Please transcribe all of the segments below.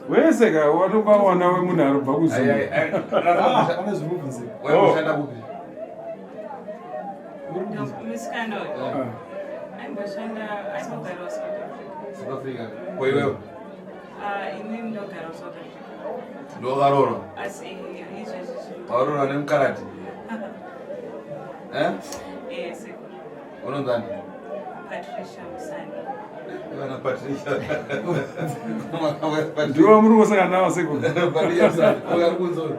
Weseka watobawana wemunhu bva kuzumba. Musikana. Aimbashanda South Africa. Kwa hiyo inini ndogara South Africa. Ndogarora. Asi izvo. Arora nemkarati. Sekuru. Unondani? Patricia Musani. Ana Patricia. Ndiwa muri kusaka nawo Sekuru. Patricia Musani. Ogari kunzoro.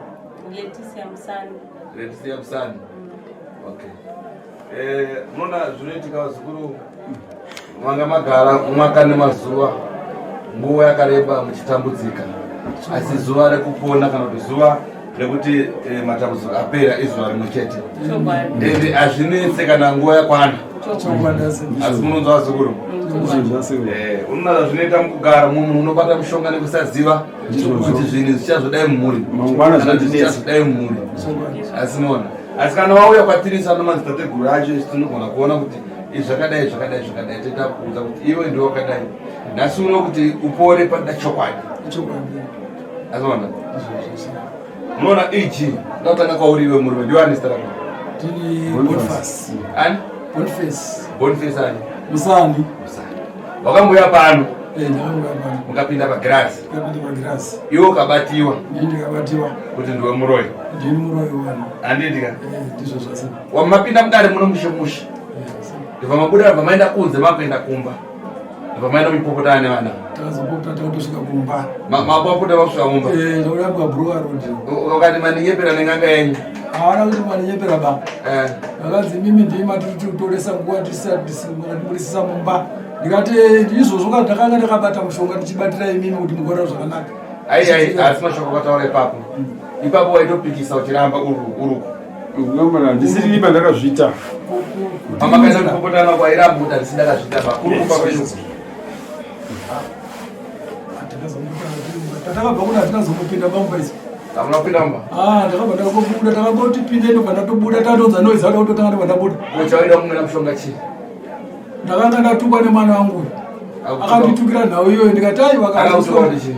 Leticia Musani. Leticia Musani. Okay. Unoona zvinoitika Sekuru mwanga magara mwaka nemazuva nguva yakareba muchitambudzika asi zuva rekupona kana kuti zuva rekuti matambudziko apera izuva rimwe chete ende hazvinetse kana nguva yakwana asi munonzwa Sekuru unoona zvinoita mukugara munhu unobata mushonga nekusaziva kuti zvinhu zvichazodai mumhuri zvichazodai mumhuri asi noona asi kana wauya kwatirisa nomadzitateguru acho tinogona kuona kuti zvakadai toita kuudza kuti iwe ndiwe wakadai nhasi uno kuti upore pada chokwadi azoona unoona eg ndakutanga kwauri iwe murume ndiwani zita rako Boniface ani Musani wakambouya pano mukapinda pagirasi iwe ukabatiwa kuti ndiwe muroyi handidika wamapinda mukare muno mushemushe ndibva mabuda ndibva maenda kunze makuenda kumba ndibva maenda muchipopotana nevana mapopota vakusvika mumba ukati maninyepera nenganga yenyu haana kuti maninyepera ba vakadzi mimi ndimatititoresa nguva tisatiburisisa mumba ndikati izvozvo kana ndakanga ndakabata mushonga ndichibatira imimi kuti mugora zvakanaka asi mashoko kwataura ipapo waitopikisa uchiramba uruku ndisiri ipa ndakazviita amakaisa kupopotana kwairamba kuti handisi ndakazviita uruku pakwenyu tatakabva kuti hatinazomupinda pamba izi amunapinda mumba ndakabva ndakobuda takangoti pinde ndobva ndatobuda tatodza noiza kuti ototanga ndobva ndabuda uchaenda kumwena mushonga chii ndakanga ndatukwa nemwana wangu akanditukira nhau iyoyo ndikati akautaura chii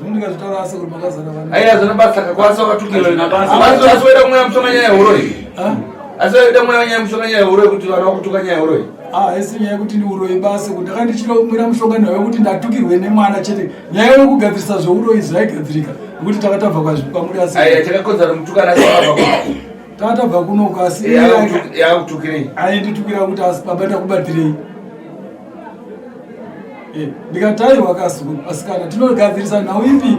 ndikazvitaura asi kuti makazana vana aiya zvinobasa kakwanisa wakatukiraasi waida kumwena mushonga nyaya yeuroi asi waida kumwena nyaya mushonga nyaya yeuroi kuti vana vakutuka nyaya yeuroi isi nyaya yekuti ndiuroi basi kuti ndakandichida kumwira mushonga nhau yekuti ndatukirwe nemwana chete nyaya yekugadzirisa zveuroi zvaigadzirika nekuti takatabva kwamuri asi aiya chakakodzera mutukana takatabva kunoko asi yakutukirei ainditukira kuti asi baba takubatirei ndikataiwa asikana tinogadzirisa nhau ipi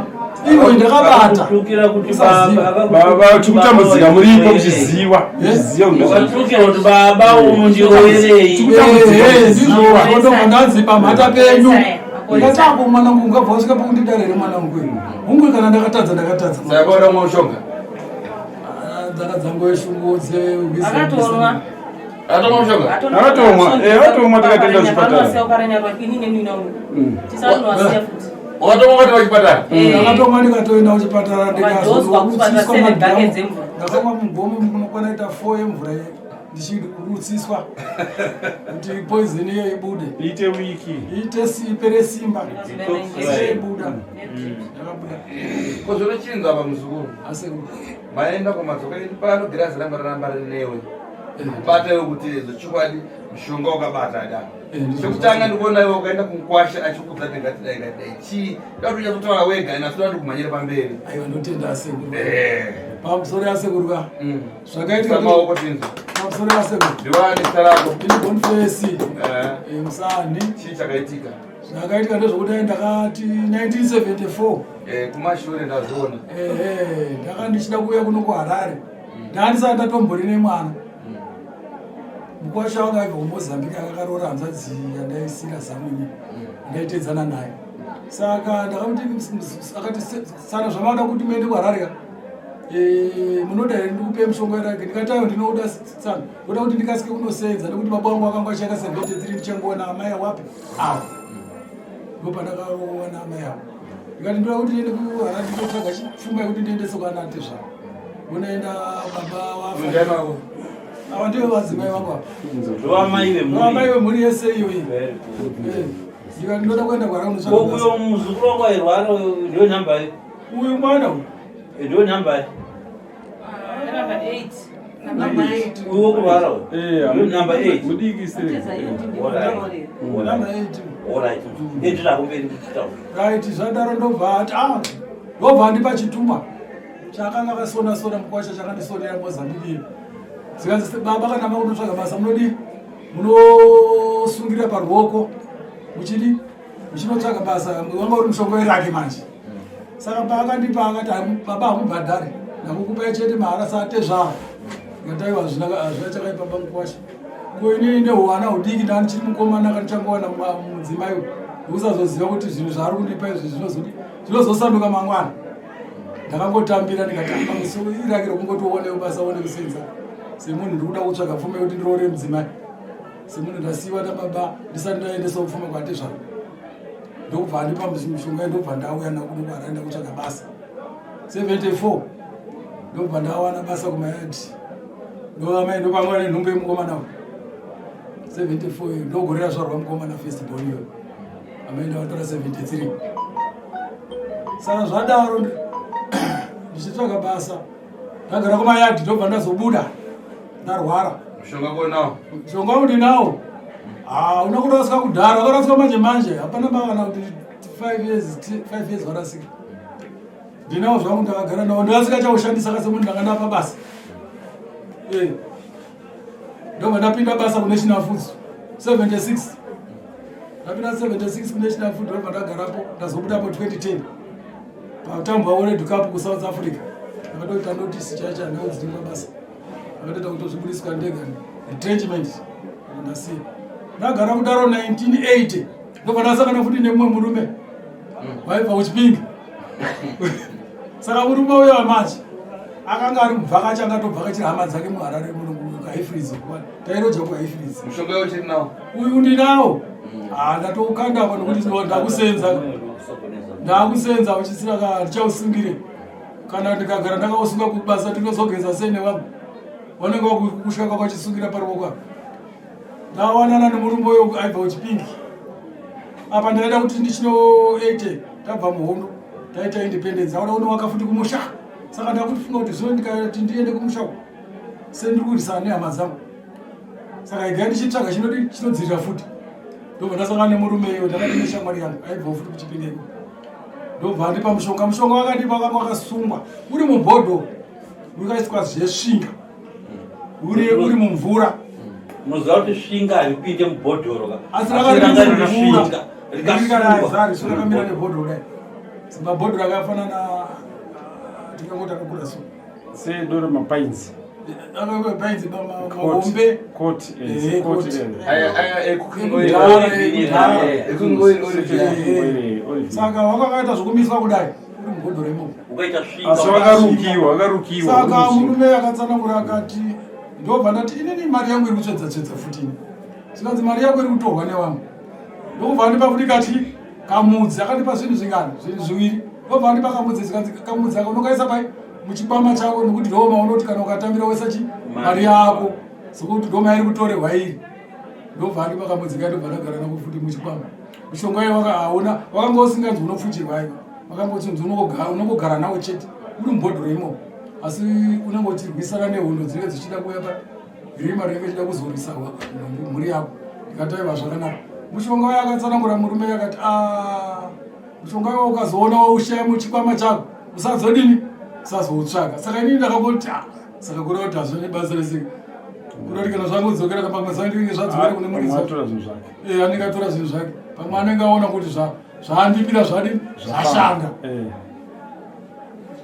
iwe ndakabata tukira kuti baba tikutambudzika muripo kuchiziwa ukatukira kuti baba umundiroerei ndizvo ndanzi pamhata penyu ndatapo mwanangu ungabva wasvika pakundidarere mwanangu hungwe kana ndakatadza saibona mushonga dzaka dzangu eshungudze akatomwa akatomwa takatenda kuchipatara Wakatomwa kwati wachipatara? Ndakatomwa ndikatoenda kuchipatara ndakamwa mugomo munokwana ita 4 yemvura ndichiri kurutsiswa kuti poison iyo ibude iite wiki ipere simba ibuda ndakabuda kozvino chinzwa apa muzukuru maenda kumadzoka edu pano girasi ramba raramba rinewe bata kuti zvochikwadi mushonga wakabata da chekutanga ndikuona iwe ukaenda kunkwasha achikudza dai chii datonya kutaura wega ina soda ndikumanyira pamberi aiwa ndotenda asekuru pamusoro yasekuru ka zvakaitika maoko tinzo pamusoro yasekuru ndiwani sarako ini bonfesi musani chii chakaitika zvakaitika ndezvokuti ndakati 1974 kumashure ndazoona ndichida kuuya kuno kuharare ndandisati ndatombori nemwana mukwasha wanga aibva kumozambique akakarora hanzvadzi yandaisira zamuni ndaitedzana naye saka akati sana zvamada kuti muende kuharare munoda here ndikupe mushonga irake ndikati ayo ndinoda sana ndoda kuti ndikasike kunosenza nekuti baba wangu akanga achaka 73 ndichangoona amai awapi awo ndopandakaona amai avo ndikati ndoda kuti ndiende kuharare ndinotsvaga chipfuma yekuti ndiendese kwanate zvavo unoenda baba wafa awa ndivo vadzimai vangu apa vemhuri yese iyoyi ndikati ndoda kuenda kwaauyo muzukuru wangu airwara ndio nyambai uyu mwana ndio nyambai uwo kurwara ndio namba 8 right zvadaro ndobva ati ndobva ndipa chituma chakanga akasona mukwasha chakandisonera mozambique zikanzi baba kana makunotsvaga basa munodi munosungirira paruoko muchinotsvaga basa wanga uri mushonga werake manje saka paakandipa akati baba hamubhadhari ndakukupai chete mahara sate zvavo ngataiwa hazvina chakaipa pamukwasha koini nehuwana hudiki ndani chiri mukomana akandichangowana mudzimaiwo ndikusazoziva kuti zvinhu zvaari kundipa izvi zvinozosanduka mangwana ndakangotambira ndikatamba musoro irake rokungotooneo basa one kusenza semunhu ndikuda kutsvaga pfuma yekuti ndiroore mudzimai semunhu ndasiyiwa nababa ndisati ndaendesa pfuma kwate zvaro ndokubva andipa mushonga ndobva ndauya nakunokwara enda kutsvaga basa 74 ndobva ndawana basa kumayadi ndovamai ndopangwa nenhumbu yemukomana 74 ndogorera zvarwa mukomana festival iyo amai ndawatora 73 saka zvadaro ndichitsvaga basa ndagara kumayadi ndobva ndazobuda ndarwara mushonga undinawo unokuda wasika kudhara wakarasika manje hapana bakana kuti 5 years varasika ndinawo zvangu ndakagara nawo ndakasika chaushandisa kasemunhu ndakandapa basa ndobva ndapinda basa kunational foods 76 ndapinda 76 kunational food ndobva ndagarapo ndazobudapo 2010 patambo waworld cup kusouth africa ndakatoita notisi chaicha ndaodzidinga basa akatoita kutozviburiswa ndega retrenchment ndasiya ndagara kudaro 1980 ndobva ndasangana futi nemumwe murume waibva uchipinga saka murume uyo wamanje akanga ari muvhakachi angatobvakachira hama dzake muharare muhaifrizi tairoja kuhaifrizi mushonga uchiri nawo uyu ndinawo ndatoukanda apa nokuti ndakusenza uchisiraka ndichausungire kana ndikagara ndakausunga kubasa tinozogeza sei nevanhu vanenge vakusvika kwakwachisungira paruoko apa ndawanana nemurume uyo aibva uchipingi apa ndaida kuti ndichino 80 tabva muhondo taita independence aona unowaka futi kumusha saka ndakufunga kuti zvino ndikati ndiende kumusha sendiri kurisana nehama dzangu saka igai ndichitsvaga chinodzirira futi ndobva ndasangana nemurume iyo ndakati neshamwari yangu aibva futi kuchipinga iko ndobva ndipa mushonga wakandipa wakanga wakasungwa uri mubhodho wakaiswa zvesvinga uri mumvura munoziva kuti svinga haripinde mubhodhoro asi rakamira nebhodhoro dai Zimbabwean rakafanana tikangota kakura so. Say dora mapainzi. Painzi mahombe. Court. Saka wakakaita zvokumiswa kudai uri mubhodhoro imomo. Wakarukiwa. Saka murume akatsanangura akati ndobva ndati inini mari yangu iri kutsvedza futini. Sikanzi mari yako iri kutorwa nevamwe. Ndobva ndipa futi kati kamudzi akandipa zvinhu zvingana zvinhu zviviri. Ndobva ndipa kamudzi sikanzi kamudzi ako unokaisa pai muchikwama chako nekuti ndoma unoti kana ukatambira wesa chi mari yako sokuti ndoma iri kutorerwa iri. Ndobva ndipa kamudzi kati ndobva ndagara nako futi muchikwama. Mushonga wayo wakaona wakanga usinganzi unopfuchirwa iwe. Wakangoti unongogara nawo chete uri mubhodhoro imomo. Asi unangoti rwisana nehondo dzinenge dzichida kuuya parima rinenge chida kuzorwisa mhuri yako. Ndikataiwa zvakanaka. Mushonga wayo akatsanangura murume akati mushonga wayo ukazoona waushaya muchikwama chako usazodini usazoutsvaga. Saka inini ndakangoti saka kuri kuti hazvine basa resika kuroti kana zvangodzokera kapamwe zandinge zvadzokera kune muriso andingatora zvinhu zvake pamwe anenge aona kuti zvaandipira zvadini zvashanda.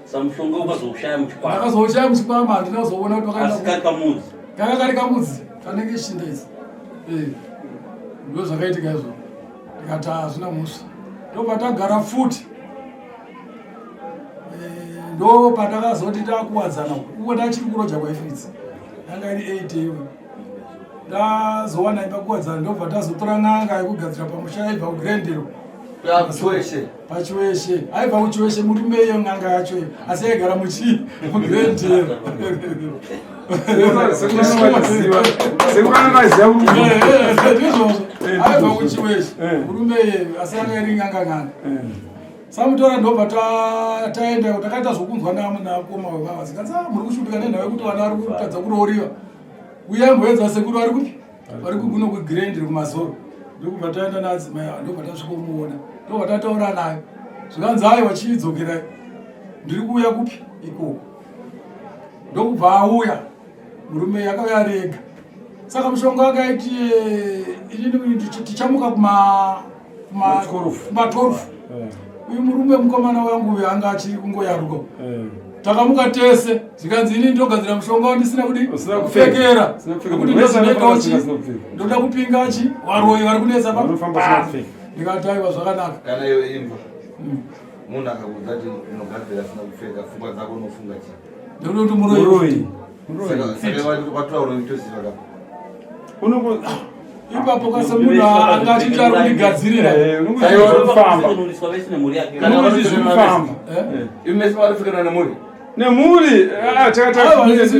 Samushonga ukazoushaya muchikwama. Ndakazoushaya muchikwama handina kuzoona kuti wakanga kamudzi. Kanga kari kamudzi kanenge shinda idzi. Ndo zvakaitika izvo. Ndikati hazvina musha. Ndobva tagara futi. Ndo patakazoti takuwadzana uko tachiri kuroja kwaifitsi. Yanga iri 8 iwe. Ndazowana ipakuwadzana ndobva tazotora n'anga yekugadzira pamusha yaibva kugrendero. Pachiweshe aibva kuchiweshe murume iyo n'anga yacho asi yaigara mugrendero. Aibva kuchiweshe murume iyo asi yanga iri n'anga. Samutora ndobva taenda takaita zvokunzwa nakoma wevava zikanzi muri kushuphika nenhau yekuti vana vari kutadza kurooriwa uya mboedza sekuru vari kupi vari kuno kugrendiri kumazoro. Ndokubva taenda naadzimai ndobva tasvikomuona ndobva tataura nayo zvikanzi aiwa chiidzokerai ndiri kuuya kupi ikoko. Ndokubva auya murume akauya rega. Saka mushonga akaiti inini tichamuka kuma12. Uyu murume mukomana wangu uyu anga achiri kungoyaruka. Takamuka tese zvikanzi inini ndogadzira mushonga wandisina kudi kupfekera nekuti ndozvinoita uchi ndoda kupinga chi varoi vari kunetsa ndikati aiwa zvakanaka. Kana iyo imba munhu akakuudza kuti unogadzira asina kupfeka pfungwa dzako unofunga chi? Ndinoti muroi. Saka wataura unotoziva kapo ipapo kase munhu angati ari kundigadzirira imesi varifukana nemuri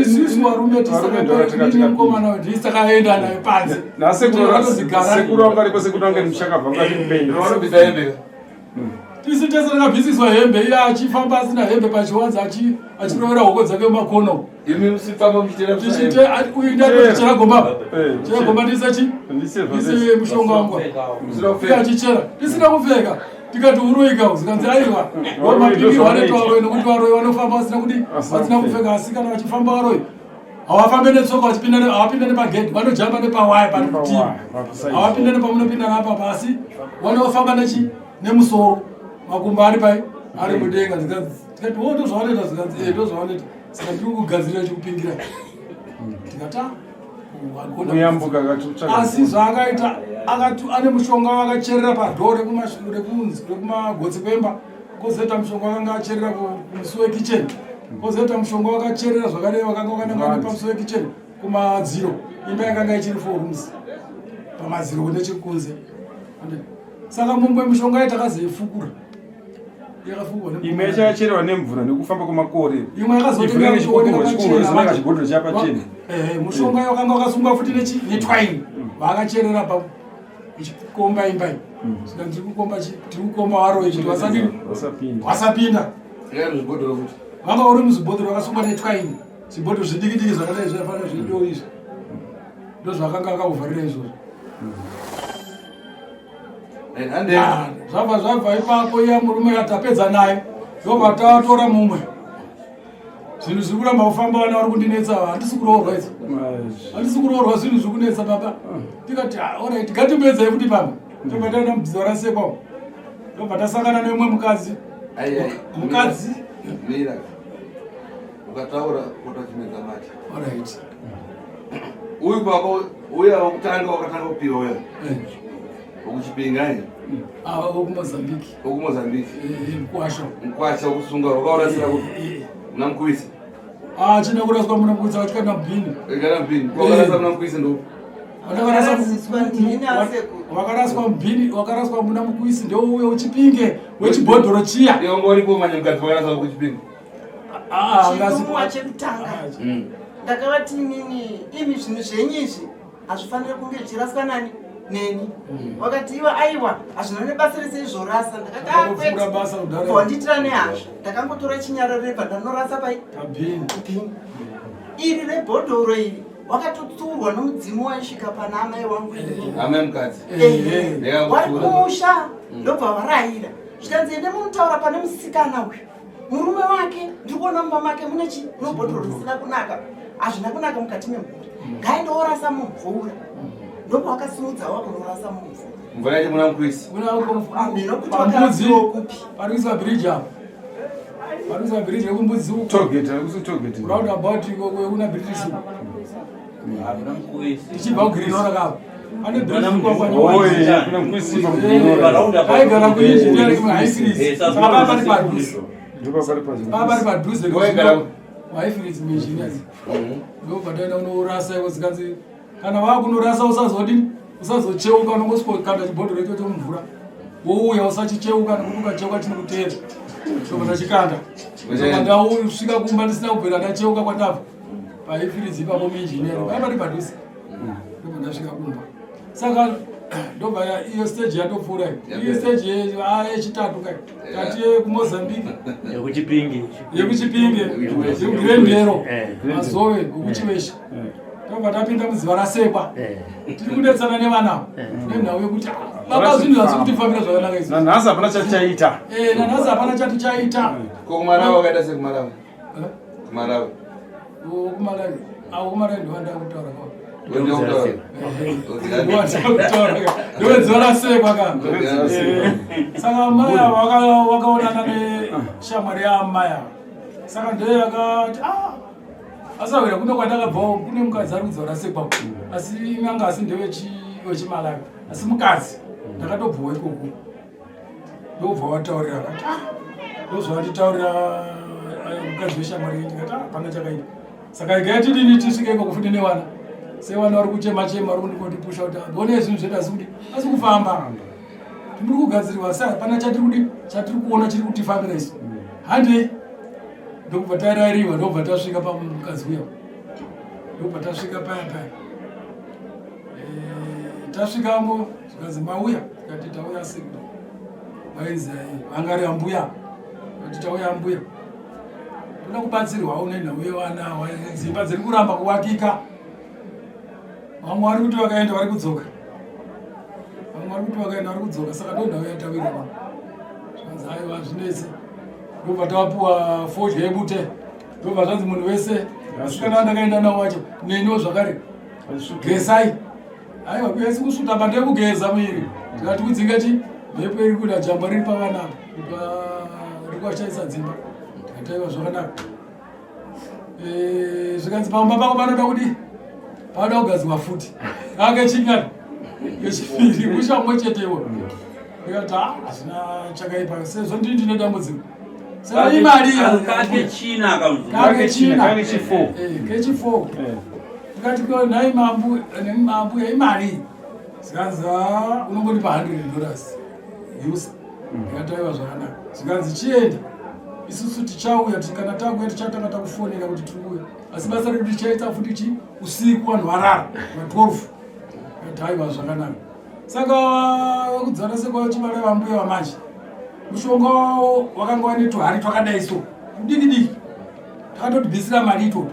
isusu varume tisakamukomana ndisi takaenda naye panze nasekuru anga aripo sekuru anga nimushakabva vanobvisa hembe tisu tese takabvisiswa hembe iye achifamba asina hembe pachiwanza achirovera hoko dzake mumakono. Imi musifamba muchitera chera gomba ndisachi ndisi mushonga wangu achichera ndisina kupfeka tikati uroika zikanzi aiwa mapingi vaneto varoi nekuti varoi vanofamba vasina kupfeka asi kana vachifamba varoi havafambe netsoka havapinda nepagedhi vanojamba nepawaya pari kutivi havapinda nepamunopinda napapa asi vanofamba nemusoro makumbo ari pai ari mudenga. Tikati ndozvavanoita zikanzi ndozvavanoita saka ndiri kugadzirira chikupingira tikata asi zvaakaita ane mushonga wakacherera padho rekumagotsi kwemba kozoita mushonga wakanga acherera kumusi wekicheni kozoita mushonga wakacherera zvakadai wakanga wakanangana pamusi wekicheni kumadziro. Imba yakanga ichiri 4 rooms pamadziro nechekunze. Saka mumwe mushonga yatakazoifukura imwe yachachererwa nemvura nekufamba kwemakore. Imwe yakazotenga mushonga wakanga wakasunga futi netwaini vaakacherera pakukomba imbai. Saka ndiri kukomba varoi kuti vasapinda. Vanga uri muzvibhodhoro vakasunga netwaini zvibhodhoro zvidiki diki zvakadai zvaifanira zvido izvi ndozvakanga akauvharira izvozvo. Zvabva ipapo iya murume atapedza naye ndobva tatora mumwe zvinhu zviri kuramba kufamba vana vari kundinetsa handisi kuroorwa idzi handisi kuroorwa zvinhu zviri kunetsa baba. Tikati orit ngatimboedzai kuti pamwe tobva taenda mudzidzo rasekwao ndobva tasangana neumwe mukadzi mukadzi mira ukataura kutachimedza mati. Alright. Uyu baba uya wakutanga wakatanga kupiwa uya. Ukuchipinga ye. Okumozambique. Okumozambique. Mkwasha ukusunga wakaurasira kuti namkuisa. Chine kuraswa muna mkuisa wachikana mbini. Kana mbini. Kwakarasa muna mkuisa ndo. Wakaraswa muna mkuisa ndio uwe uchipinge wechibhodhoro chiya. Ndio ngoripo manye mukati wakarasa kuchipinga. Chikumu chekutanga. Ndakavati nini imi zvinhu zvenyizvi hazvifaniri kunge zvichiraswa nani neni. Wakati iwa aiwa hazvina nebasa rese izvorasa. Ndakati wanditira nehasha. Ndakangotora chinyarareba ndanorasa pabhini. Iri rebhodhoro iri wakatotsurwa nomudzimu waisvika pana amai wangu. Amai mukadzi. Wari kumusha ndobva varayira. Zvikanzi ende munutaura pane musikana uyu. Murume wake ndikuona mumba make mune bhodhoro risina kunaka. Hazvina kunaka mukati memvura. Ngaende orasa mumvura. Ndopa wakasimudza wakunorasa mumvura. Mvura yacho muna mkuisi. Nokuti wakaradziwa kupi. Parikuisa bridge apo. Parikuisa bridge yekumbudzi uko. Togete, kusitogete. Round about kuna bridge isu. Kuna mkuisi. Ichibva kugirinora kapo. Ane bridge kwa kwa Oye, kuna mkuisi pa kugirinora. Aigara kuinjiniari kuma haifilisi. Saka pari padhuze. Ndipo pari padhuze. Pari padhuze. Waigara haifilisi muinjiniari. Ndopataenda unorasa ikozikazi kana wakunorasa usazocheuka unongoswokanda chibhodhoro icho chomumvura wouya usachicheuka nekuti ukacheuka chinokutera ndopata chikanda ndausvika kumba ndisina kubvira ndacheuka kwandabva paifirizi ipapo muinjiniari vaipari padhuze ndobva ndasvika kumba saka ndobva iyo stage yandopfuura iyo stage yechitatu kai tati yekumozambique yekuchipinge yekugirendero mazove okuchivesha ndobva tapinda muziva rasekwa tiri kudetsana nevana nenhau yekuti baba zvinhu hazikutifambira zvakanaka izvi nanhasi hapana chatichaita nanhasi hapana chatichaita kumarawi wakaita sekumarawi kumarawi kumarawi ndowanda kutaura kwa ndowedziva rasekwa ka saka maya wakaonana neshamwari yaamaya saka ndoyo yakati asawira kuno kwandakabva kune mukadzi ari kudziva rasekwa asi inanga asi ndewechimalawi asi mukadzi ndakatobvawo ikoko ndobva wataurira akati ndozvavatitaurira mukadzi weshamwari ndikati panga chakaita saka ikaitidini tisvike iko kufundi newana sevana vari kuchema-chema vari kundikondipusha kuti one zvinhu zvedu asi kufamba timuri kugadziriwa sa hapana chatiri kuona chiri kutifambira isu handei ndokubva tarayiriwa ndobva tasvika pamukadzi uya ndobva tasvika paya tasvikamo zvikanzi mauya tikati tauya siku vainzi vangari ambuya kuti tauya ambuya toda kubatsirwawo nenhau yevana dzimba dziri kuramba kuvakika vamwe vari kuti vakaenda vari kudzoka saka ndo nhau yatavirwa zvanzi aiwa zvinese ndobva tavapuwa fodya yebute ndobva zvanzi munhu wese asikana vandakaenda navo wacho neniwo zvakare gesai aiwa kuyesi kusvutamba ndekugeza muiri tikati kudzingachi mhepo iri kuda jamba riri pavana riri kwashaisa dzimba tikataiwa zvakanaka zvikanzi pamba pako panoda kudi panoda kugadziwa futi ake chingani ngechipiri mushamwe chetewo ndikati hazvina chakaipa sezvo ndii ndine dambudziko saka imari kechifo tikati nai mambu yaimari zikanzi unongonipa $100 yusa ndikataiwa zvakanaka zikanzi chienda isusu tichauya kana takuya tichatanga takufonera kuti tiuya asi basa redu tichaita futi usiku vanhu varara va12 taiwa zvakanaka saka kudzana sekwa chimara vambuya vamanje mushonga wakanga wane tuhari twakadai so diki takatotibvisira mari itoto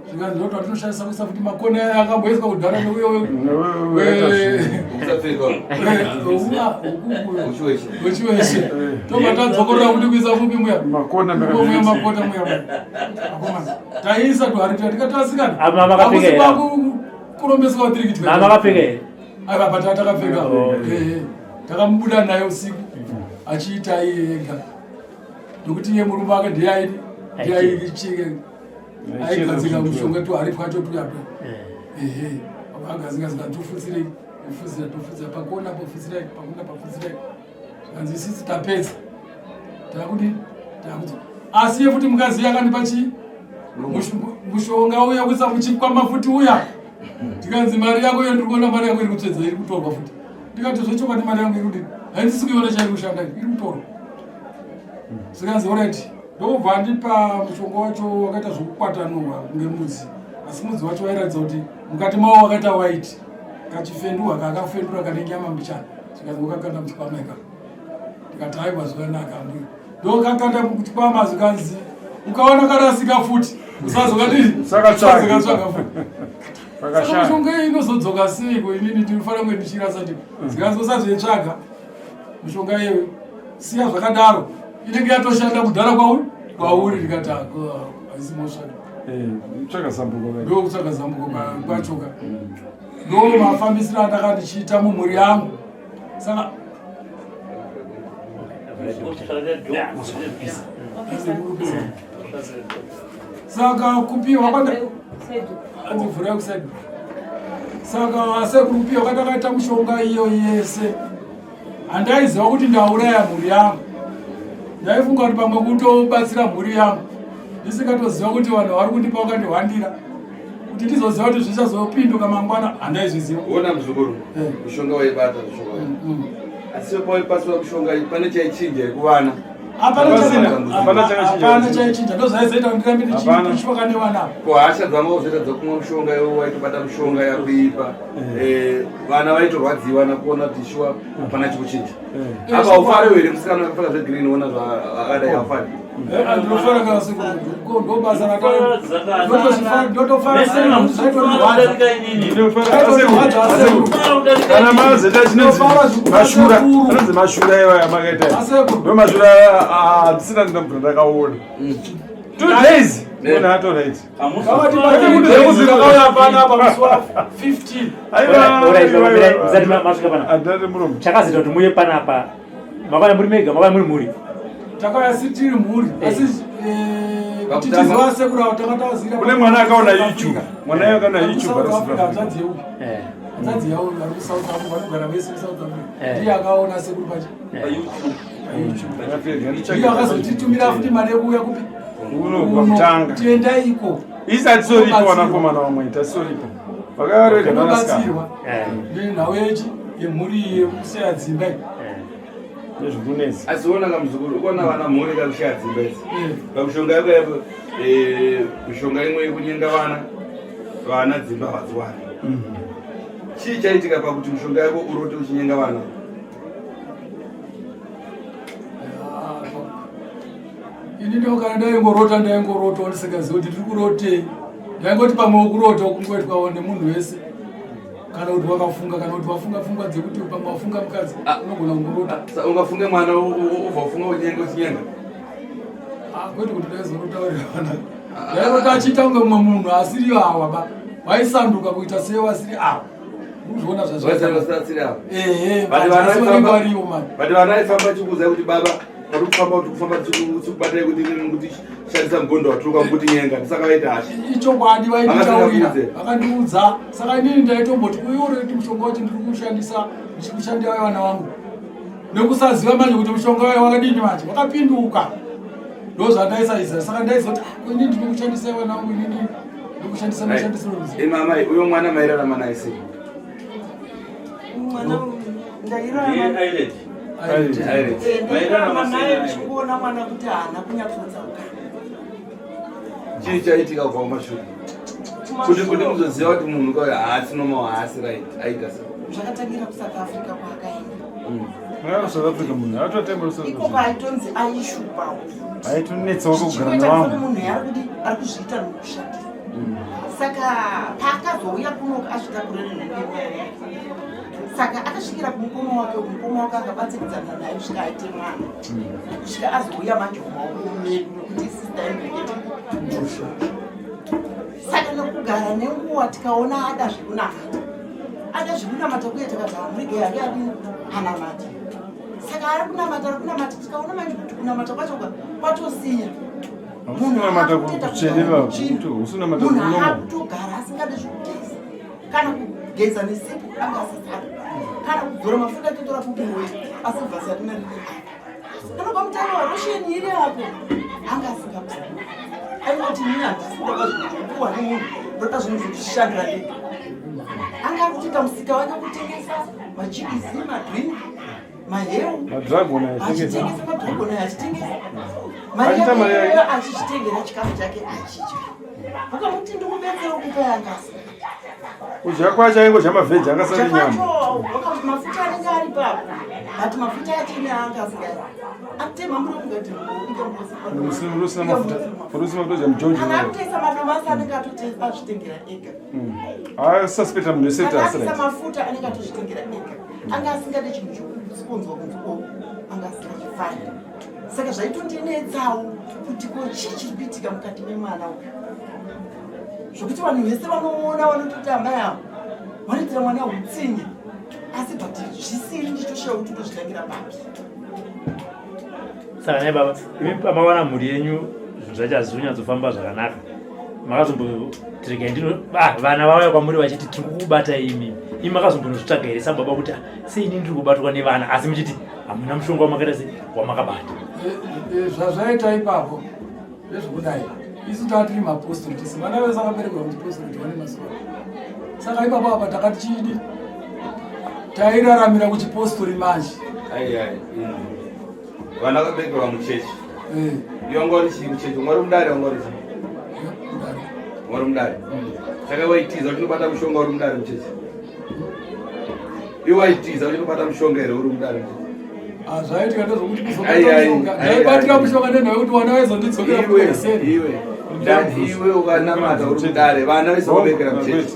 zvikanzi ndo twatinoshandisa kuisa futi makone akamboiswa kudhara neuyo uchiweshe tobva tadzokorera kuti kuisa fupi muya makota muya taiisa tuhari tuya tikatasikana kurombesa watirikiti aiva pata takapfeka takamubuda naye usiku achiita ega nokuti iye murume wake ndiaichike aigadzika mushonga tu ari pacho tuyapa agadzika tofutsirei tofutsira pakona pofutsirai pakona pafutsirai zvanzi isisi tapedza takuti asi iye futi mukazi yakandipa chii mushonga uya kuisa muchikwama futi uya tikanzi mari yako iyo ndiri kuona mari yako iri kutsvedza iri kutorwa futi ndikati zvechokwadi mari yangu iri kudini handisi kuiona chairi kushanda iri kutorwa zikanzi orati ndobva ndipa mushonga wacho wakaita zvokukwatanurwa kunge mudzi asi mudzi wacho wairatidza kuti mukati mawo wakaita waiti kachifenduwa kakafendura kane nyama mbichana zikanzi wakakanda muchikwama ikako ndikati aiwa zvakanaka ambiri ndokakanda muchikwama zikanzi ukaona karasika futi usazokadii saka futi saka mushonga inozodzoka seiko inini ndinofanira kunge ndichirasa ndipo zikanzi usazoitsvaga mushonga iyewe siya zvakadaro inenge yatoshanda kudhara kwauri ndikati haisi moshanda tsvaga zambuko ndo kutsvaga zambuko kwachoka ndo mafambisiro andakandichiita mumhuri yangu saka saka kupiwa kwandivhura kusaidi saka sekurupiwa kwandakaita mushonga iyo yese handaiziva kuti ndauraya mhuri yangu ndaifunga kuti pamwe kutobatsira mhuri yangu ndisingatoziva kuti vanhu vari kundipa vakandihwandira kuti ndizoziva kuti zvichazopinduka mangwana handaizviziva. Ona muzukuru mushonga waibata asi paipaswa mushonga pane chaichinja kuvana hapana chaichinja ndozvaizoita kuti ndirambe ndichishonga nevana ko hasha dzangu zvoita dzokumwa mushonga iwo waitobata mushonga yakuipa vana vaitorwadziwa nakuona kuti shuwa hapana chikuchinja apa ufare here musikana wakapfeka zvegreen ona zvaakadai afari ndinofara ndobasa kana mazeta chinonzi mashura anonzi mashura iwa yamakaita ndo mashura atisina ndinobvira ndakaona 2 days ona atorite chakazita kuti muye panapa makana muri mega makana muri muri takauya sitiri mhuri asi tichiziva sekuru avo takatavazira kune mwana akaona youtube mwana iye akaona youtube hanzvadzi yeuyu hanzvadzi yauyu ari kusouth africa vanogara vese kusouth africa ndiye akaona sekuru pacho ndiye akazotitumira futi mari yekuuya kupi tienda iko isati soripo wanakomana vamwe tasoripo vakavaroedabatsirwa nenhau yechi yemhuri yekuseya dzimba nezvikunezi asi onanga muzukuru ukona vana mhuri kakushaya dzimba idzi pamushonga yako mishonga imwe yekunyenga vana dzimba vadziwana chii chaitika pakuti mushonga yako urote uchinyenga vana ini ndokana ndaingorota ndisingazivi kuti tiri kurotei ndaingoti pamwe wokurota wokungoitwawo nemunhu wese kana kuti wakafunga kana kuti wafunga pfungwa dzekuti pamwe wafunga mukadzi unogona kungorota ungafunge mwana ubva ufunga uchinyenga kwete kuti ndaizorotaurivana ndairota achiita kunge mumwe munhu asiri awa waisanduka kuita sei wasiri awa uzviona zvazvariwo mani but vana vaifamba chikuudza kuti baba vari kufamba tikubatai kuti shandisa mugondo waturuka kuti nyenga saka vaita hasha ichokwadi vainditaurira vakandiudza saka inini ndaitomboti kuiore kuti mushonga wacho ndiri kushandisa ndichikushandira vana vangu nekusaziva manje kuti mushonga wayo wakadini manje wakapinduka ndo zvandaisaisa saka ndaizoti inini ndiri kushandisa vana vangu inini ndiri kushandisa mashandisiro mamai uyo mwana mairarama naye sei mwana ndairarama naye chikuona mwana kuti haana kunyatsotsaukana chii chaitika kubva kumashure kuti muzoziva kuti munhu kwayo haasi nomawo haasi right aita se zvakatangira kusouth africa kwaakaenda South Africa munhu atotemba iko paitonzi aishupawo aitonetsawo kugara chikuita navanhu munhu ari kuzviita nokushandisa saka paakazouya kunoka azvitakurene nenhembe saka akasvikira kumukoma wake akabatsiridzana naye kusvika aite mwana kusvika azouya manje kumaoko medu nokuti sista endeketi saka nokugara nenguva tikaona ada zvekunamata kuye tikati hamurege yake adini anamati saka ari kunamata tikaona manje kuti kunamata kwacho kwatosiya Usunamata kucheneva mtu, usunamata kunomo. Munhu akutogara asingade zvekugeza kana kugeza nesipo anga asisada kana kudzora mafuta totora kupimwe asibva satina anoba mutaro warosheni iri apo anga asingabva ainoti mina ndisikuwa nemunhu ndoda zvinhu zvekushandira ndega anga akutoita musika wake kutengesa machipisi madrink maheu Madragona achitengesa madragona achitengesa mariyayo achichitengera chikafu chake achicho vakamuti ndikubetsera kupa yangasi kudya kwacho aingo chamavheji akasara nyama vakamuti mafuta anenge ari papo ati mafuta achine anga asingai atema muri kungati rusina mafuta ja mujonji kana akutengesa madomasi anenge atozvitengera ega suspecta munhu wese kana akutengesa mafuta anenge atozvitengera ega anga asingade chinhu chokusponzwa kunzi anga asingachifani saka zvaitondinetsawo kuti ko chii chiri kuitika mukati memwana uyu zvokuti vanhu vese vanoona vanototi amai avo vanoitira mwana utsinye asi but zvisiri ndichitoshawa kuti tozvitangira papi saka NaBaba imi pamawana mhuri yenyu zvachazonatsofamba zvakanaka makazombotireka ndino vana vauya kwamuri vachiti tiri kukubata imi makazombonozvitsvaga here sababa kuti sei ini ndiri kubatwa nevana asi muchiti hamuna mushonga wamakaita sei wamakabata zvazvaita ipapo ndezvekudai isu tatiri mapostori tisi vana vese vakaberekwa muchipostori vane mazuva saka ipapo apa takati chidi tairaramira kuchipostori manje vana vakaberekwa muchechi yongori chii muchechi mwari mudare wangori chii mwari mudare saka waitiza kuti unobata mushonga uri mudare muchechi iwaitiza kuti unobata mushonga here uri mudare muchechi zvaitika ndezvokuti ndaibatira mushonga nenhau kuti wana waizondidzokera iwe ukanamata uri mudare vana vese vaberekera muchechi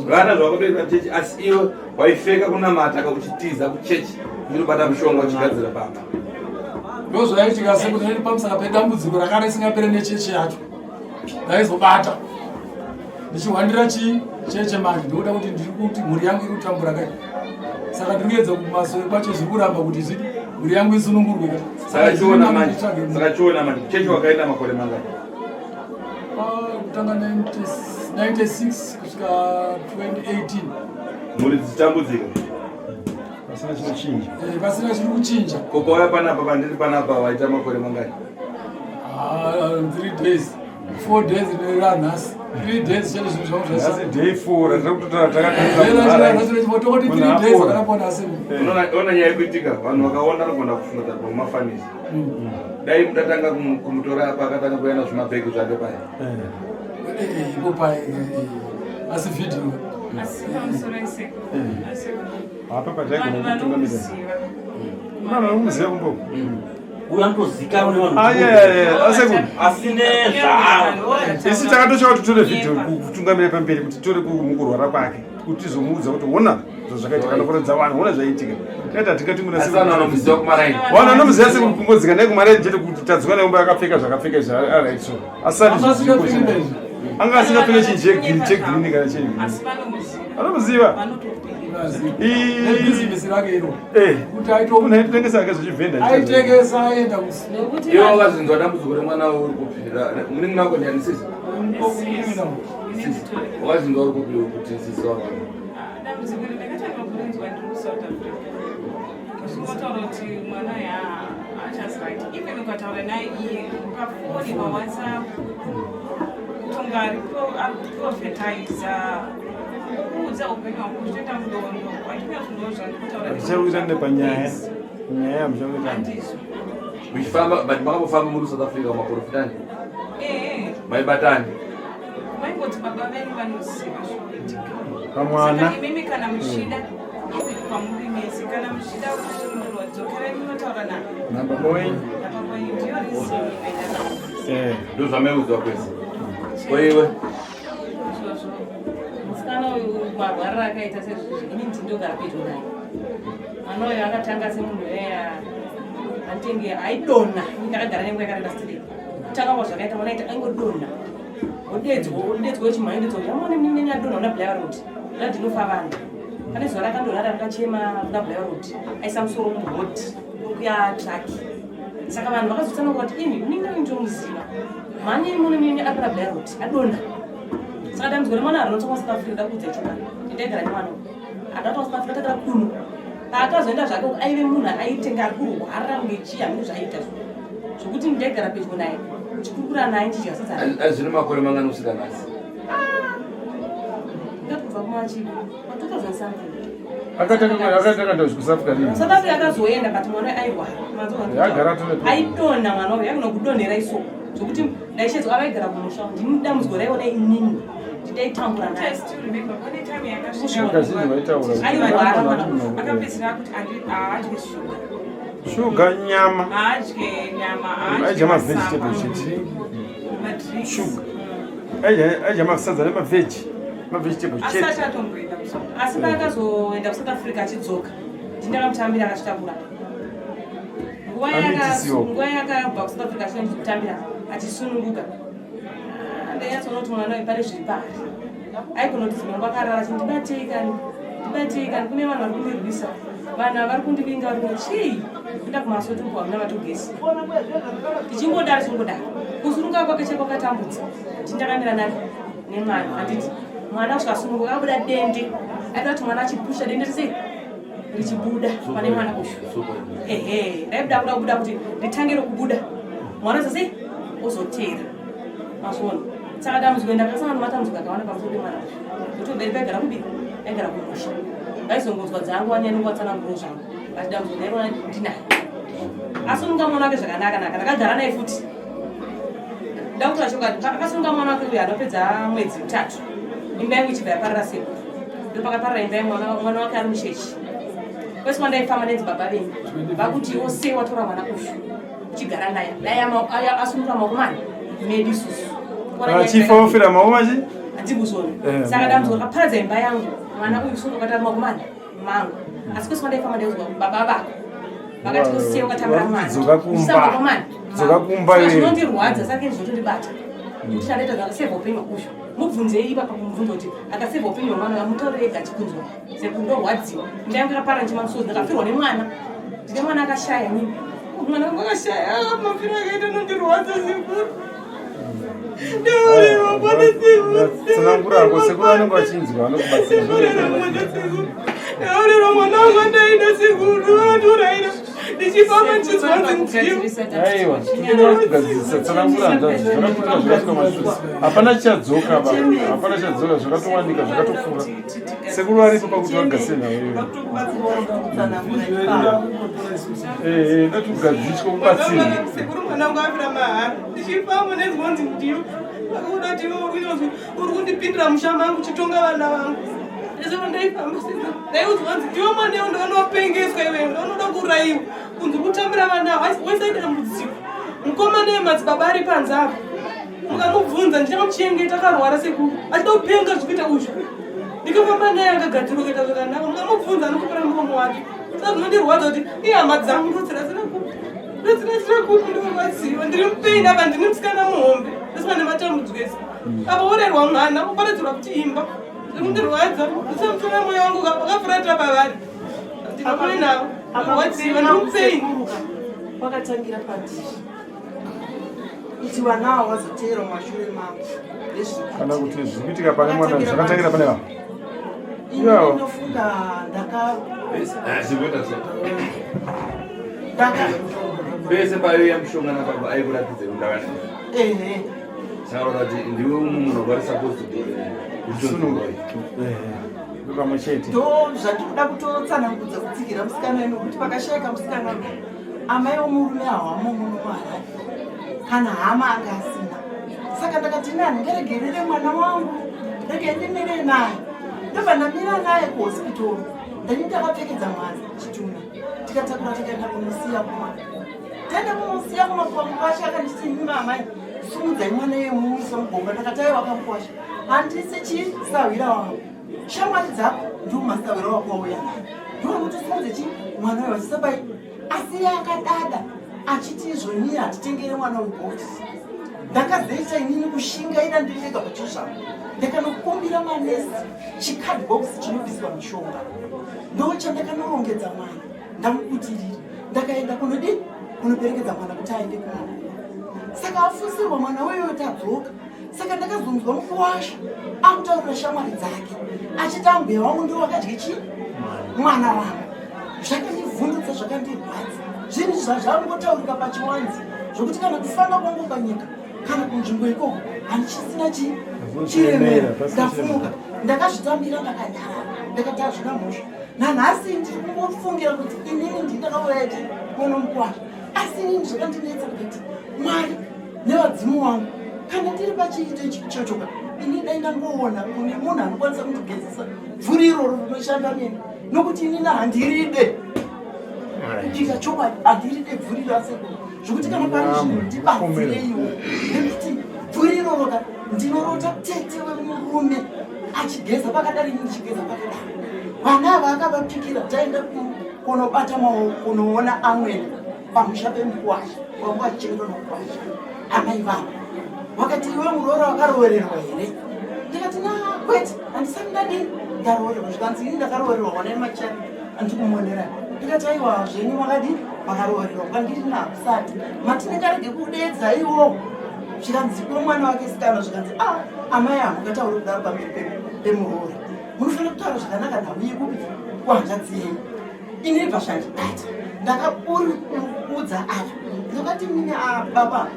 vana zvavakuberekera muchechi asi iwe waifeka kunamata kauchitiza kuchechi unobata mushonga uchigadzira baba ndo zvaitika sekuti neni pamusaka pedambudziko rakare isingapere nechechi yacho ndaizobata ndichihwandira cheche manje ndikuda kuti ndiri kuti mhuri yangu iri kutambura kai saka ndikuedza kumasoro kwacho zviri kuramba kuti zvidi mhuri yangu isunungurwe saka chiona manje chechi wakaenda makore mangani kutanga 96 kusvika 2018 mhuri dzichitambudzika pasina chinochinja pasina chiri kuchinja kopauya panapa pandiri panapa waita makore mangani 3 days 4 days ranhasi 3 days chete zvinhu zvangu zvasi day 4 atira kutotora tokoti 3 days akapona semu ona nyaya yekuitika vanhu vakaona anogona kufunga kuti mumafanisi dai mudatanga kumutora pakatanga kuenda zvimabhegi zvake paya ipo paya asi vhidhiyo asi pamusoro esekuru apa pataigona kutungamira mwana unomuziva kumbo uyo anotozikanwa nevanhu asine zvavo isi takatoshaka kuti tore vhidhiyo kutungamira pamberi kuti tore mukurwara kwake kuti tizomuudza kuti ona zvazvakaitika nokurodza vanhu ona zvaitika taiti hatingatimuna vanhu anomuziva sekuru kungodzika naye kumaraini chete kuti tadzoka naye umba yakapfeka zvakapfeka izvi araitso asati anga asingapfeke chinhu chegirini kana chei anomuziva ibhizinesi rake iro kuti aitengesa ake zvechivhenda aitengesa aenda iwe wakazinzwa dambudziko remwana uri kupira munenge nako ndianisisi wakazinzwa uri kupira kuti sisi wako dambudziko ndakatanga kurinzwa ndiri kuSouth Africa kuzotaura kuti mwana achaziraiti even ukataura naye iye ukafoni paWhatsApp kutonga ariprofetaiza kuudza upenyu hwako kutoita mudondo waitoita zvinozva ndichakuita nepanyaya nyaya muchakuita muchifamba but makambofamba muri South Africa maprofitani maibatani maingoti baba venyu vanoziva zvinoitika pamwana imimi kana muchida kwamuri mese kana muchida kuti munhu wadzokerai munotaura naye nababa wenyu nababa wenyu ndiyo risivi ndo zvameudzwa kwese koiwe musikana uyu marwariro akaita sezvizvi ini ndindogara pedyo naye mwana uyu akatanga semunhu eya atenge aidonha ndakagara nenguva yakareba student takangwa zvakaita mwana aita aingodonha odedzwa wechimhanyidedzwa yamone mnenye adonha una blairod ndadinofa vanhu pane zuva rakandorara rakachema kudablaya roti aisa musoro muroti okuya traki saka vanhu vakazotsananga kuti ini unenge ndinomuziva mhanye munini ari kudablaya roti adonha saka dambudziko remwana rinotsvaka South Africa dakudza ichokana ndaigara nemwana adatoka South Africa takara kuno paakazoenda zvake aive munhu aitenga ari kurwara ngechiya mune zvaiita zvokuti ndaigara pedyo naye chikurukura naye nchidya zvine makore mangani kusvika nhasi ndakubva kumachivi 2000 akatanga zvikusafika rini South Africa akazoenda but mwana airwara aidonha mwana wayo yakuna kudonhera isoko zvokuti ndaishedzwa avaigara kumusha ndimudambudziko raiona inini ndidaitambura naye airwara mwana akapedzera kuti haadye shuga nyama haadye nyama aidya mavegetable chete shuga aidya masadza nemaveji mavegetable chete asati atomboenda asi paakazoenda kuSouth Africa achidzoka tindakamutambira akasvitakura nguva yakabva kuSouth Africa achitambira achisununguka ndaiyatsonoti mwana wayo pane zviri pari aigona kuti zimangu akarara chindibateikani kune vanhu vari kundirwisa vanhu vari kundivinga vari kuti chii kuenda kumasotombo hamuna matogesi tichingodaro kusununguka kwake chekwakatambudza tindakamira nani nemwana handiti mwana usikasununguka akabuda dende aida kuti mwana achipusha dende sei richibuda pane mwana kushu ndaibuda kuda kuti nditangire kubuda mwana sasei ozotera mazvona saka dambudziko ndakasangana nematambudziko akawanda pamusoro pemwana kuti mberi paigara kudii aigara kumusha vaizongodzwa dzangu wanyani kuwatsananguro zvangu but dambudziko ndairona ndinayo asununga mwana wake zvakanaka ndakagara naye futi ndakutora chokwadi akasununga mwana wake uyo anopedza mwedzi 3 imba yangu ichibva yaparira Sekuru ndo pakaparira imba yangu mwana wake ari mushechi kwese wandaifamba nedzibaba venyu vakuti wose watora mwana kushu uchigara naye dai asununga makomani medu isusu achifa ofera maomachi handikuzona saka dambudziko akaparadza imba yangu mwana uyu sununga katari makomani mangu asi kwese wandaifamba ndeudzwa baba vako vakati wose wakatambira mwana zvinondirwadza saka izvotondibata kuti andaita save upenyu kushu mubvunzei ipa pakumubvunza kuti akaseva upenyu hwemwana amutaurire ega achikunzwa sekundorwadziwa ndayangu akapara nchimamusozi ndakafirwa nemwana ndine mwana akashaya nini mwana wangu akashaya mafiro akaita nondirwadza Sekuru ndaurira mwana tsanangurako Sekuru anenge achinzwa anokubatsira ndaurira mwana wangu andaenda Sekuru anduraira ndichifamba nchizwanzi aiwa tikugadzirisa tsanangura zvakapfuura zvakasvika mashuzi hapana chichadzoka zvakatowanika zvakatopfuura Sekuru aripo pakuti vagasena ndatikugadziriswa kubatsira Sekuru mwana wangu afira mahara ndichifamba nezwanzi ndiyo akuda kuti uri kundipindira mushamba wangu chitonga vana vangu ndizvo ndaifamba ndaiudzwanzi ndiwo mwana ndinopengeswa iwe ndinoda kuraiwa kunzi kutambira vana wesaita dambudziko mukomana yemadzibaba ari panze apa mukamubvunza ndichamuchengeta akarwara Sekuru achida kupenga zvikuita uzvo ndikafamba naye akagadzirwa kuita zvakanaka mukamubvunza anokupera muromo wake saka zvinondirwadza kuti ihama dzangu ndodzirasira kuti ndinovaziva ndiri mupenyu apa ndine musikana muhombe ndisina nematambudziko ese apa orerwa mwana uparadzirwa kuti imba zvinondirwadza ndisamutora mwoyo wangu akafuratira pavari ndinokone navo wadziva ndirimupenyu wakatangira pati kuti vana ava vazotera mumashure mavo kana kuti zvikuitika pane mwana zvakatangira pane vavo inofunda pese paiuya mushonga naBaba aikuratidze undavana saka kuti ndiwe munhu vari supposed pamwe chete ndo zvatinoda kutotsanangudza kutsikira musikana ino kuti pakashayika musikana amai womurume hawamo muno mwana kana hama anga asina saka ndakati nani ngeregerere mwana wangu ndegendemere naye ndobva ndamira naye kuhospitoro ndani ndakapfekedza mwana chituna tikatakura tikaenda kumusiya kumwana taenda kumusiya kumakwasha akanditi imamai sumudzai mwana yemuisa mugomba ndakati aiwa akamukwasha handisi chisawira wangu shamwari dzako ndomasawira wako wauya ndokuti simudze chi mwana wayo vachisabai asi yakadada achiti izvoniya atitengere mwana wegoti ndakazoita inini kushingaira ndirega pachizvavo ndakanokumbira manesi chikadhibokisi chinobviswa mishonga ndochandakanarongedza mwana ndamubutirira ndakaenda kunoperekedza mwana kuti aende kumwana saka afusirwa mwana weyo tadzoka saka ndakazonzwa mukuwasha akutaurira shamwari dzake achiti ambuya wangu ndiwo wakadye chii mwana wangu zvakandivhundutsa zvakandirwadza zvinhu zvazvangotaurika pachiwanzi zvokuti kana kufamba kwangu panyika kana kunzvimbo ikoko handichisina chiremera ndafumuka ndakazvitambira ndakanyarara ndakati hazvina mhosva nanhasi ndiri kungofungira kuti inini ndindakauraiti kuona mukwasha asi inini zvakandinetsa kuti mwari nevadzimu wangu kana ndiri pachiito ichichochoka ini dai ndangoona kune munhu anokwanisa kundigezesa bvuri iroro rinoshanda neni nokuti inini handiride kupika chokwadi handiride bvuri rasekuru zvokuti kana pari zvinhu ndibatsireiwo nekuti bvuri iroro ndinorota tete wemurume achigeza pakadari ini ndichigeza pakadari vana ava akavapikira taenda kunobata maoko kunoona amweni pamusha pemukwasha wangu achienda nokwasha amai vangu wakati iwe muroora wakarovererwa here ndikati kwete handisati ndadini ndarovererwa zvikanzi ini ndakarovererwa wanai machani andikumuonera ndikati aiwa zvenyu makadini makarovererwa kwandiri nakusati matinengarege kudedza iwo zvikanzi kuno mwana wake sikana zvikanzi amai angu ngataure kudaro pamberi pemuroora munofanira kutaura zvakanaka nauye kupi kuhanzvadzi yenyu ini bvazvandibata ndakaudza acho ndakati mine baba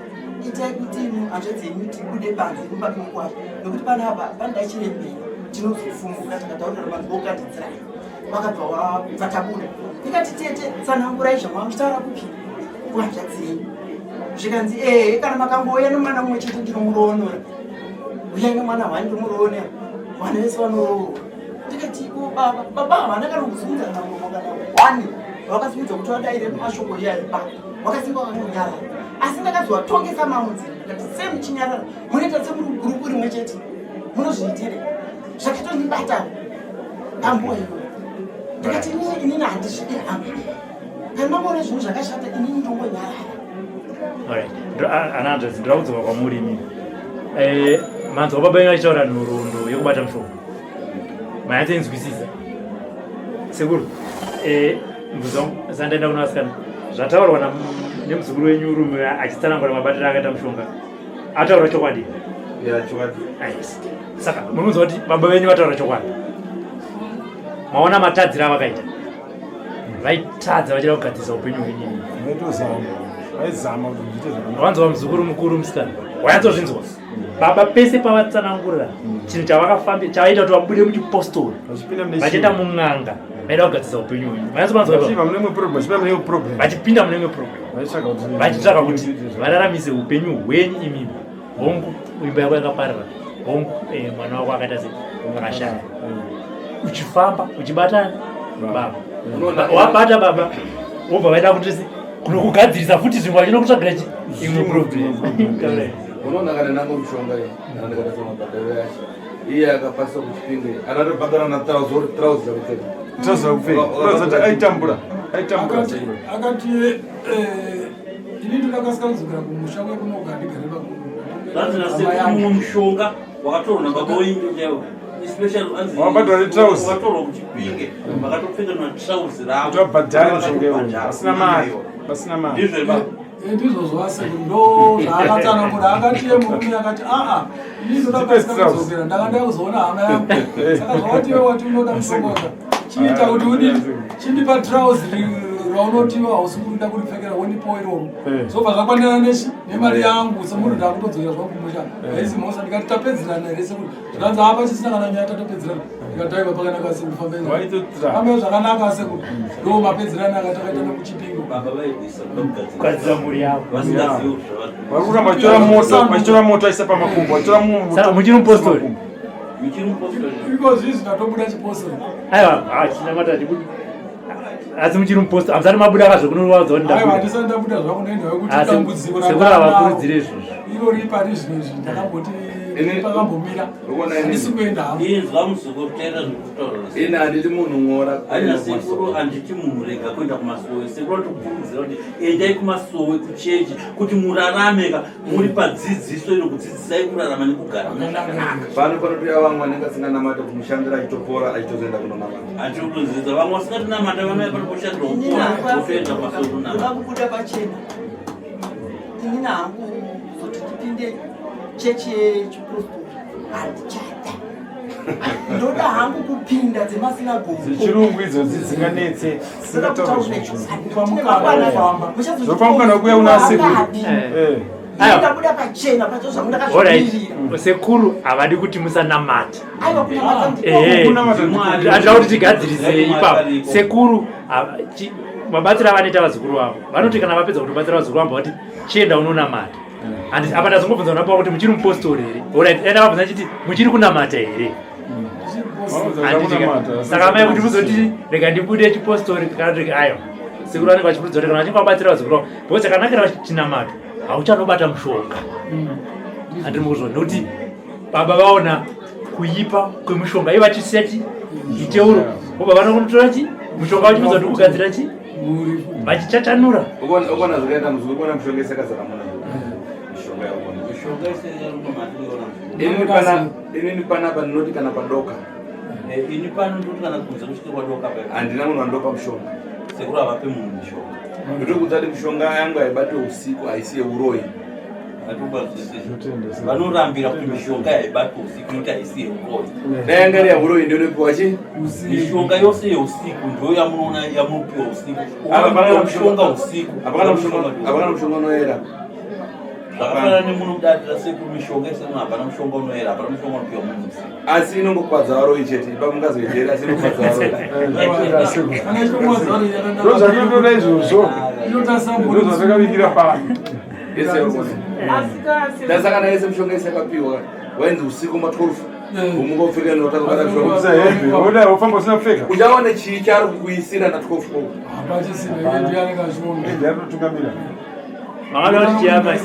itai kuti hanzvadzi yenyu tibude banze kumba kumukwasha nokuti panapa pandachiremberi tinozofunguka takataurira manzokatidzirai wakabva wabva tabuda ndikati tete tsanangurai zvamuchitaura kupi kuhanzvadzi yenyu zvikanzi kana makangouya nemwana mumwe chete ndinomuroonora uyai nemwana hwani ndomuroonera vana vese vanoroorwa ndikati baba havana kana kuzunza kana kana wani vakasimudza kuti vadaire mashoko iyai baba vakasimba vanonyarara asi ndakazowatongesa maudzi ndikati semuchinyarara munoita semuri gurupu rimwe chete munozviitire zvakatondibata ambuwa iyo ndikati inini handisvidi hangu kana mamboona zvinhu zvakashata inini ndongonyarara ana ndira kudzoka kwamuri imini manzwa baba yenyu achitaura nhoroondo yekubata mushonga mayatsenzwisisa sekuru mbuzo sandaenda kuna vasikana zvataurwa nemuzukuru wenyu rume achitsanangura mabatiro akaita mushonga ataura chokwadi saka munonzwa kuti baba venyu vataura chokwadi maona matadziro avakaita vaitadza vachida kugadzisa upenyu hwenyini wanzwa muzukuru mukuru musikana wayatsozvinzwa baba pese pavatsanangurira chinhu chavaita kuti vabude muchipostori vachienda mun'anga vaida kugadzisa upenyu hwenyu vachipinda mune imwe program vachitsvaka kuti vararamise upenyu hwenyu imimi hongu imba yako yakaparira hongu mwana wako akaita seakashaya uchifamba uchibatana baba wabata baba wobva vaida kuti kunokugadzirisa futi zvimwe vachinokutsvagira imwe problem unoona kana nango mushonga ndakatasa mabhadharo yacho iye akapasa kuchipinge anatobhadhara na 1000 kupfeka aitambura akati ini ndakasika kudzokera kumusha kwekunogandigarira vanzinasekumwe mushonga wakatorwa nababa wenyu chaiwo wabhadhara kuchipinge vakatopfeka natrauzi ravobhadhara mushonga pasina mari ndizvo ndo zvaakatsanangura akatiye murume akati ini ndodakasika kudzokera ndakandaya kuzoona hama yangu saka zvawati iwe wati unoda mushonga chiita kuti udini chindipa trauzi raunotiwa hausi kuda kuripfekera wondipo iroro zobva zvakwandirana nechi nemari yangu semunhu ndakutodzokera zvakumusha haisi mhosa ndikati tapedzerana here sekuti zvikanzi apa chisina kana nyaya tatapedzerana ndikataiva pakanaka sekufambaambe zvakanaka sekuti ndo mapedzerana akatakaita nekuchipingo kugadzira mhuri yavo varikuramba vachitora moto aisa pamakumbo muchiri mupostori iko zvii zvikatobuda chipostori aiwa china matati asi muchiri muposto hamsati mabuda kazvokunowadza kuti ndisati ndabuda zvakunoenda wekuti dambudziko sekura vakurudzire izvozvo iro ripari zvinezvi ndakamboti pakambomira handisi kuenda hangu inzwa muzukuru tera zvekutaura ina handiti munhu ng'ora aina sekuru handiti munhu rega kuenda kumasowe sekuru anotokurudzira kuti endai kumasowe kuchechi kuti murarameka muri padzidziso inokudzidzisai kurarama nekugara pano panotoya vamwe vanenge asinganamata kumushandira achitopora achitozoenda kunonamata achikurudzidza vamwe vasingatinamata vanouya pano poshandira kupora votoenda kumasowe kunamata vakubuda pachena inini hangu zoti tipinde chechi yechiprofita handichada ndoda hangu kupinda dzemasinagogo dzechirungu idzodzi dzinganetse zopamukana kuya unasekuru ndabuda pachena pacho zvamundakazvimirira sekuru havadi kuti musanamata aiwa andida kuti tigadzirise ipapo sekuru mabatsiro avanoita vazukuru vavo vanoti kana vapedza kutobatsira vazukuru vavo vati chienda unonamata apa ndazongobvunza napa kuti muchiri mupostori here enda vabvunza chiti muchiri kunamata here saka amai kuti muzoti rega ndibude chipostori kanati ayo sekuru vanenge vachipurudza kuti kana vachinge vabatsira vazukuru vavo because chakanakira chinamato hauchanobata mushonga handiri mukuzvo nokuti baba vaona kuipa kwemushonga iye vachisiya chiteuro obva vanokutora mushonga vachipedza kuti kugadzira vachichatanura ukona zvakaita muzukuru kuona mushonga isakazara muna inini panapa ndinoti kana padoka ini pano ndoti kana kunze kusvike kwadoka handina munhu andopa mushonga sekuru havape munhu mushonga ndiri kudzati mushonga yangu haibate usiku haisi yeuroi vanorambira kuti mishonga yaibate usiku noti haisi yeuroi dai yanga iri yauroi ndinopiwa chi mishonga yose yeusiku ndo yamunoona yamunopiwa usiku mushonga usiku hapana mushonga unoera zvakafanana nemunhu kudatira sekuru mishonga isemu hapana mushonga unoera hapana mushonga unopiwa munhu usiku asi inongokwadza varoi chete ipa mungazoendera asi inokwadza varoi izvozvo ndozvatakavikira pano ndasakana yese mushonga isakapiwa wainzi usiku ma12 umuka upfeka notaoda ufamba usina kupfeka uchaone chii chari kukuisira na12 ndiyatotungamira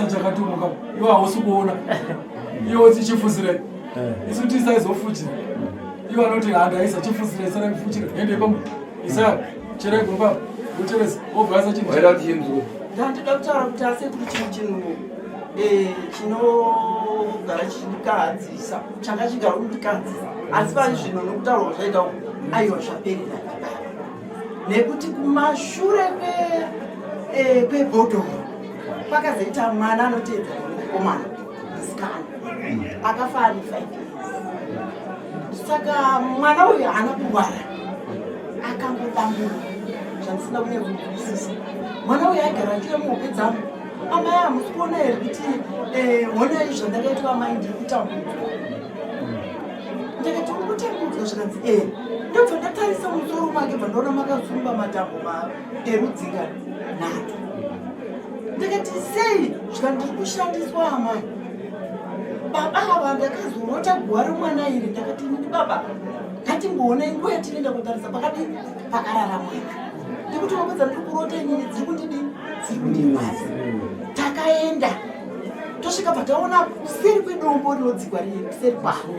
chakatumuka iwo hausi kuona iwo tichifuzirai isu kuti isaizofuchira iwo anoti handaisa chifuzirai sana mifuchira ende ipamu isa cherai gomba ucheresa obvasa waida kuti chinzuu ndandida kutaura kuti asekuru chinhu chinogara chichikadzisa changa chigara kundikadzisa asi pari zvino nokutaurwa zvaita aiwa zvaperera nekuti kumashure kwebhodhoro pakazoita mwana anoteedza mukomana musikana akafa ari 5 years saka mwana uyu haana kurwara akangodambura zvandisina kunyazokuzwisisa mwana uyu aigara achiuya muhope dzangu amai hamusi kuona here kuti honai zvandakaitwa amai ndiri kutambudzwa ndakati uri kutambudzwa zvikanzi ndobva ndatarisa musoro make bva ndaona makazumba matambo erudzinga nato ndakati sei zvikandiri kushandiswa amai baba ava ndakazorota guwa remwana iri ndakati inini baba ngatimboonai nguva yatinoenda kutarisa pakadini pakararamweka ndikuti wapedza ndiri kurota inini dziri kundidini dziri kundimwazi takaenda tosvika pataona kuseri kwedombo rinodzigwa riri kuseri kwaro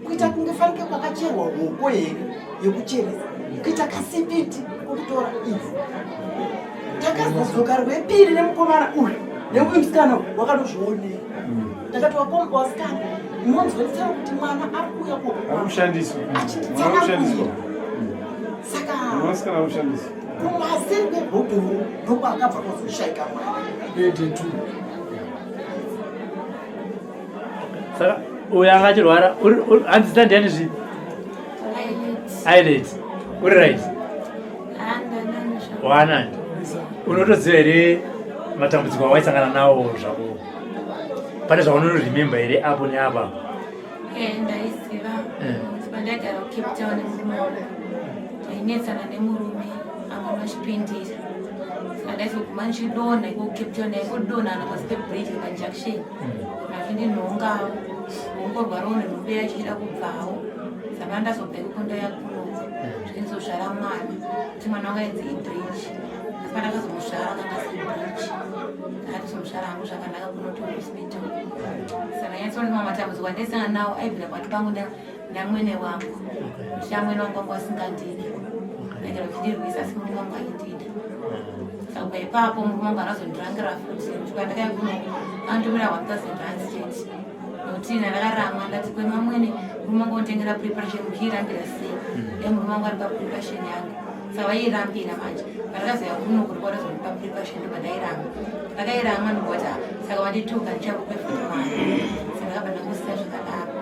kuita kunge fanike kwakacherwa hoko here yekucheresa kuita kasipiti kokutora ivhu takazodzoka rwepiri nemukomana uyu neuyu musikana wakandozvionera ndakati wasikana munonzwetsera kuti mwana ari kuuya koachinditsanauchandiswa saka musikana aushandiswa kumaseri kwebhodhoro ndokwakabva kwazoshaika mwana saka uyo anga achirwara hanzi tandiani zvipi ilet uri right wanani unotoziva here matambudziko awaisangana nawo zvako pane zvaunonorememba here apo neapa ndaiziva pandagara kucape town nemurume wangu tainetsana nemurume amwe machipindira saka ndaizoguma ndichidonha iko kucape town aingodonhana pasi pebridge pajunction machindinhongawo ongorwarawo nenhombe yachichida kubvawo saka ndazobva ikoko ndaya kuno zvinizozvara mwana kuti mwana wangu ainzi idridge Saka kazomushara kangasibridge. Akazomushara hangu zvakanaka kunoti hospital. Saka yatsona mamatambudziko andisanga nawo aibvira pakati pangu namwene wangu. Shamwene wangu wangu asingandidi. Ndaigara kuchirwisa asi murume wangu aindida. Saka ipapo murume wangu anazondirangira futi. Ndikandakaya kuno anditumira 1000 rand chete. Nokuti ndakaramwa ndati kwemamwene murume wangu onditengera preparation muchiirambira sei. Murume wangu ari papreparation yangu. Saka vairambira manje. Pandakazoya kuno kuti kwatazondipa preparation ndopadairamba. Ndakairamba ndikoti saka wandituka ndichakupe futi mwana. Saka ndakabva ndakusita zvakadaro.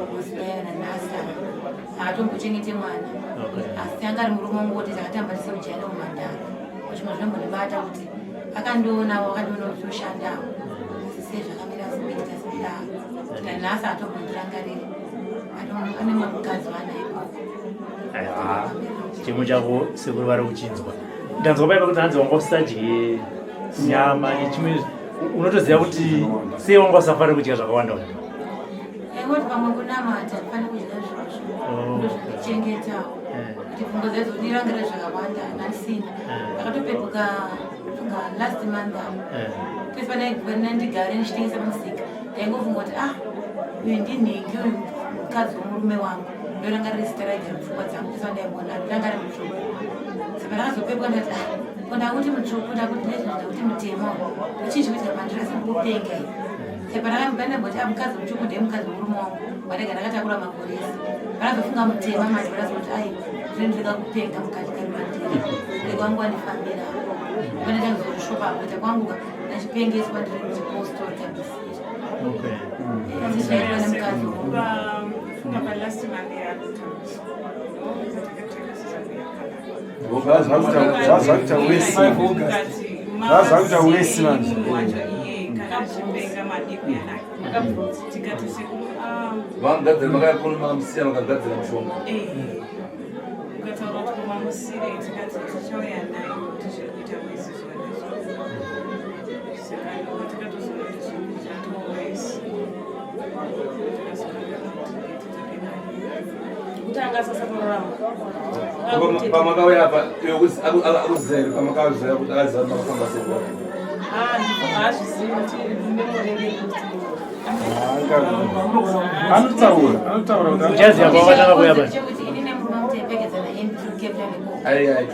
Kusiyana nanhasi haatombochengete mwana. Asi anga ari murume wangu kuti takatamba tise mujairo mumandara. Zvimwe zvinombondibata kuti akandoonawo kuti toshandawo. Asi sei zvakamira zviita sekudaro. Kuti nhasi hatombondirangarira. Ane mukadzi wanaye ikoko. Chimo chako Sekuru vari kuchinzwa. Ndanzwa paipa kuti hanzi wanga usadye nyama nechimwe unotoziva kuti sei wanga usafari kudya zvakawanda. Kuti pamwe kunamata pane kudya zvazvo ndozvinochengetawo kuti pfungwa dzedzo ndirangira zvakawanda handisina. Ndakatopepuka last month pese pandigare ndichitengesa musika ndaingofunga kuti uyu ndinhingi uyu mukadzi womurume wangu ndorangarira zita raigara pfungwa dzangu pese pandaibona ndirangari mutsvuku. Saka ndakazopepuka ndati ndakuti mutsvuku ndakuti nezvinoita kuti mutema uchinji kuita pandirasi kupenga Sepanakambana boti amkazi mutsvuku ndiye mukadzi womurume wangu wadaigara ndakatakura makoresi. Vanazofunga mutema manje vanazoti zvinondeka kupenga mukati karimandira ndekwangu andifambira vanatangizorushopa kuita kwangu nachipengeswa ndiri muchipostori kabisira. Ndizvaitwa nemukadzi funga palast month yakutambisa zvazakuita wesi manje kakachipenga madiko yanaka tikati Sekuru vangadzira makayakona makamusiya makagadzira mushonga ukataura kuti kumamusire tikati tichauya naye kuti zviri kuita wesi zvanezvo saka tikatozoa kuti zvatoa wesi kutanga sasa kurarama pamakauya apa akuzere pamakauya kuti aziva makafamba sei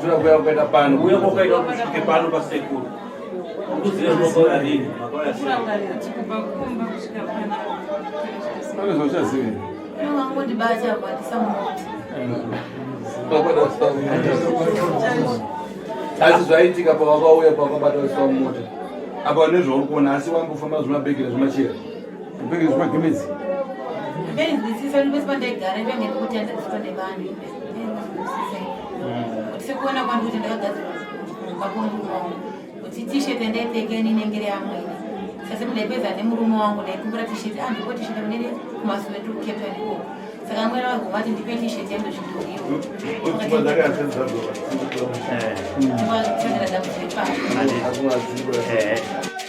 tinoda kuya kukaita pano uye kwakaita kusvike pano pasekuru kuziva makauya rini anozvachazivi wangondibata kuatisa muti asi zvaitika pavakauya pavakabatwa mumota apa nezvauri kuona asi wangofamba zvimabhegera zvimachera zvibhegera zvimagemedzi ndinzwisisa ndipese pandaigara ndenge ndikuti andaziswa nevanhu kuti sekuona kwangu kuti ndakagadzirwa pakondume wangu kuti tisheti ndaipfeke ninengere yamwene sase ndaipedza nemurume wangu ndaikumbira tisheti ndiko tisheti munene kumasuwetu kukepta ndikoko saka amwene vagomati ndipe tisheti yandozvidhuriwo dzakaaaa